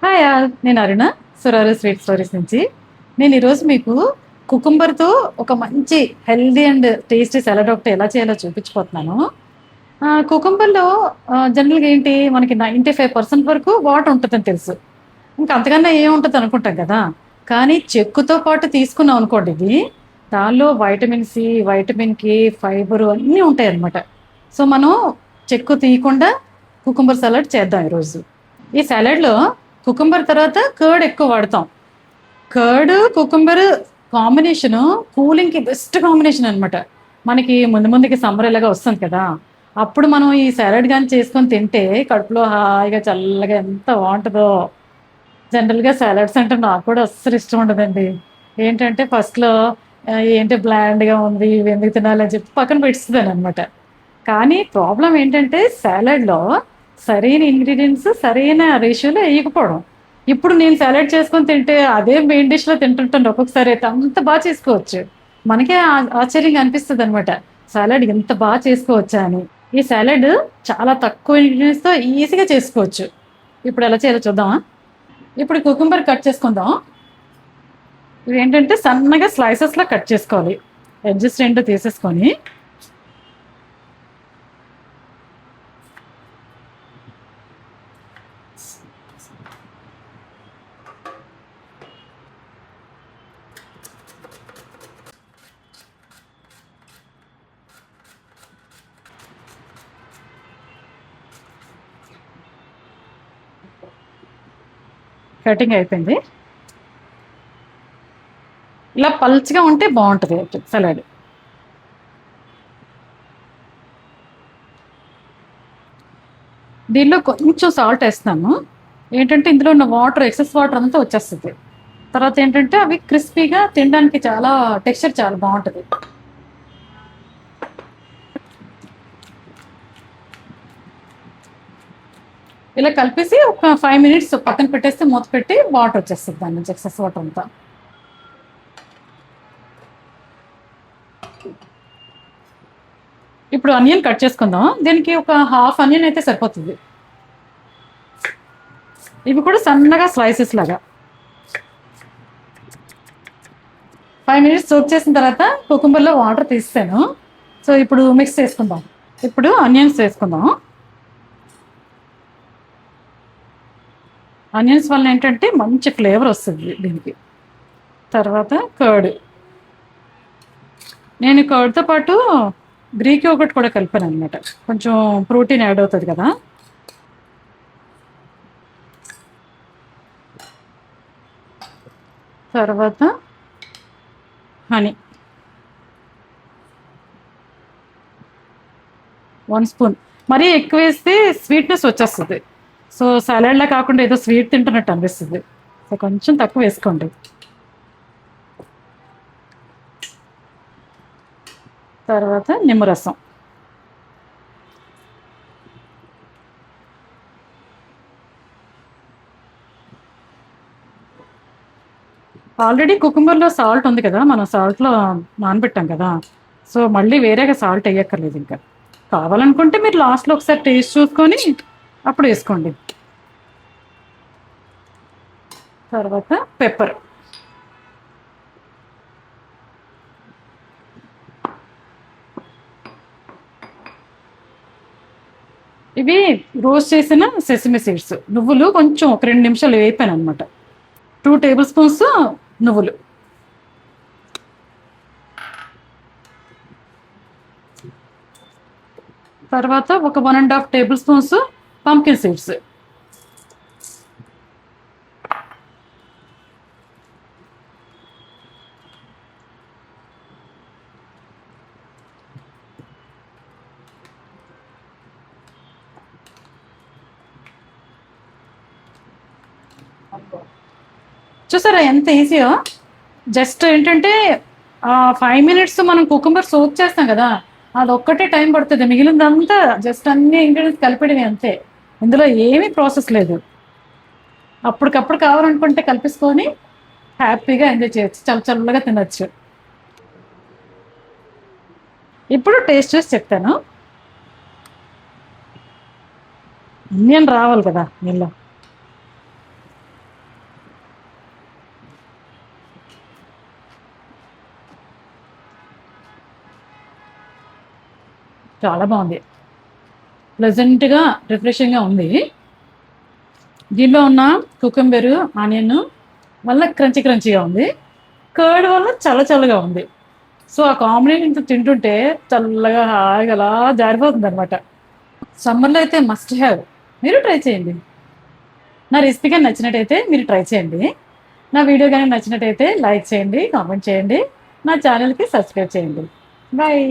Hi all, నేను అరుణ, సురారు sweet stories నుంచి. నేను ఈరోజు మీకు కుకుంబర్తో ఒక మంచి హెల్దీ అండ్ టేస్టీ సలాడ్ ఒకటి ఎలా చేయాలో చూపించిపోతున్నాను. కుకుంబర్లో జనరల్గా ఏంటి, మనకి 95% వరకు వాటర్ ఉంటుందని తెలుసు. ఇంకా అంతకన్నా ఏముంటుంది అనుకుంటాం కదా. కానీ చెక్కుతో పాటు తీసుకున్నాం అనుకోండి, ఇది దానిలో vitamin C, vitamin K, fibre అన్నీ ఉంటాయి అన్నమాట. సో మనం చెక్కు తీయకుండా కుకుంబర్ సలాడ్ చేద్దాం ఈరోజు. ఈ సలాడ్లో కుకుంబర్ తర్వాత కర్డ్ ఎక్కువ వాడతాం. కర్డ్ కుకుంబర్ కాంబినేషన్ కూలింగ్కి బెస్ట్ కాంబినేషన్ అనమాట. మనకి ముందు ముందుకి సమ్మర్ ఇలాగా వస్తుంది కదా, అప్పుడు మనం ఈ సలాడ్ కానీ చేసుకొని తింటే కడుపులో హాయిగా చల్లగా ఎంత బాగుంటుందో. జనరల్గా సలాడ్స్ అంటే నాకు కూడా అస్సలు ఇష్టం ఉండదండి. ఏంటంటే ఫస్ట్లో ఏంటి బ్లాండ్గా ఉంది, ఇవి ఎందుకు తినాలని చెప్పి పక్కన పెట్టిస్తాను అనమాట. కానీ ప్రాబ్లం ఏంటంటే సాలడ్‌లో సరైన ఇంగ్రీడియెంట్స్ సరైన రేషియోలో ఎయకపోవడం. ఇప్పుడు నేను సాలడ్ చేసుకొని తింటే అదే మెయిన్ డిష్‌లో తింటుంటాను ఒక్కొక్కసారి అయితే అంత చేసుకోవచ్చు. మనకే ఆశ్చర్యంగా అనిపిస్తదనమాట. సాలడ్ ఇంత చేసుకోవచ్చా అని. ఈ సాలడ్ చాలా తక్కువ ఇంగ్రీడియెంట్స్‌తో ఈజీగా చేసుకోవచ్చు. ఇప్పుడు ఎలా చేయాలో చూద్దామా? ఇప్పుడు కుకుంబర్ కట్ చేసుకుందాం. ఇవేంటంటే సన్నగా స్లైసెస్‌లా కట్ చేసుకోవాలి. ఎడ్జెస్ 2 తీసేసుకొని కటింగ్ అయిపోయింది. ఇలా పల్చగా ఉంటే బాగుంటుంది సలాడ్. దీనిలో కొంచెం సాల్ట్ వేస్తాను. ఏంటంటే ఇందులో ఉన్న వాటర్, ఎక్సెస్ వాటర్ అంతా వచ్చేస్తుంది. తర్వాత ఏంటంటే అవి క్రిస్పీగా తినడానికి చాలా టెక్స్చర్ చాలా బాగుంటుంది. ఇలా కలిపేసి ఒక 5 minutes పక్కన పెట్టేస్తే మూత పెట్టి వాటర్ వచ్చేస్తుంది దాని నుంచి, ఎక్సెస్ వాటర్ అంతా. ఇప్పుడు ఆనియన్ కట్ చేసుకుందాం. దీనికి ఒక హాఫ్ ఆనియన్ అయితే సరిపోతుంది. ఇవి కూడా సన్నగా స్లైసెస్ లాగా 5 minutes సోక్ చేసిన తర్వాత కుకుంబర్లో వాటర్ తీస్తాను. సో ఇప్పుడు మిక్స్ చేసుకుందాం. ఇప్పుడు ఆనియన్స్ వేసుకుందాం. ఆనియన్స్ వల్ల ఏంటంటే మంచి ఫ్లేవర్ వస్తుంది దీనికి. తర్వాత కర్డ్. నేను కర్డ్తో పాటు గ్రీక్ యోగర్ట్ కూడా కలిపాను అనమాట. కొంచెం ప్రోటీన్ యాడ్ అవుతుంది కదా. తర్వాత హనీ 1 స్పూన్. మరీ ఎక్కువ వేస్తే స్వీట్నెస్ వచ్చేస్తుంది. సో సలాడ్లా కాకుండా ఏదో స్వీట్ తింటున్నట్టు అనిపిస్తుంది. సో కొంచెం తక్కువ వేసుకోండి. తర్వాత నిమ్మరసం. ఆల్రెడీ కుకుంబర్లో సాల్ట్ ఉంది కదా, మనం సాల్ట్లో నానబెట్టాం కదా. సో మళ్ళీ వేరేగా సాల్ట్ వేయక్కర్లేదు. ఇంకా కావాలనుకుంటే మీరు లాస్ట్లో ఒకసారి టేస్ట్ చూసుకొని అప్పుడు వేసుకోండి. తర్వాత పెప్పర్. ఇవి రోస్ట్ చేసిన సెసమి సీడ్స్, నువ్వులు కొంచెం ఒక 2 నిమిషాలు వేపాను అనమాట. 2 tablespoons నువ్వులు. తర్వాత ఒక 1.5 tablespoons పంకిన్ సీడ్స్. చూసారా ఎంత ఈజీయో. జస్ట్ ఏంటంటే 5 minutes మనం కుకుంబర్ సోక్ చేస్తాం కదా, అది ఒక్కటే టైం పడుతుంది. మిగిలిందంతా జస్ట్ అన్ని ఇంగ్రీడియంట్స్ కలిపేయడమే అంతే. ఇందులో ఏమీ ప్రాసెస్ లేదు. అప్పటికప్పుడు కావాలనుకుంటే కలిపేసుకొని హ్యాపీగా ఎంజాయ్ చేయొచ్చు, చల్ల చల్లగా తినొచ్చు. ఇప్పుడు టేస్ట్ చూసి చెప్తాను. ఆనియన్ రావాలి కదా నీళ్ళు. చాలా బాగుంది, ప్లెజెంట్గా రిఫ్రెషింగ్గా ఉంది. దీనిలో ఉన్న కుకుంబరు ఆనియన్ వల్ల క్రంచీ క్రంచీగా ఉంది, కర్డ్ వల్ల చల్ల చల్లగా ఉంది. సో ఆ కాంబినేషన్తో తింటుంటే చల్లగా హాయిగా అలా జారిపోతుంది అనమాట. సమ్మర్లో అయితే మస్ట్ హ్యావ్, మీరు ట్రై చేయండి. నా రెసిపీ కానీ నచ్చినట్టయితే మీరు ట్రై చేయండి. నా వీడియో కానీ నచ్చినట్టయితే లైక్ చేయండి, కామెంట్ చేయండి, నా ఛానల్కి సబ్స్క్రైబ్ చేయండి. బాయ్.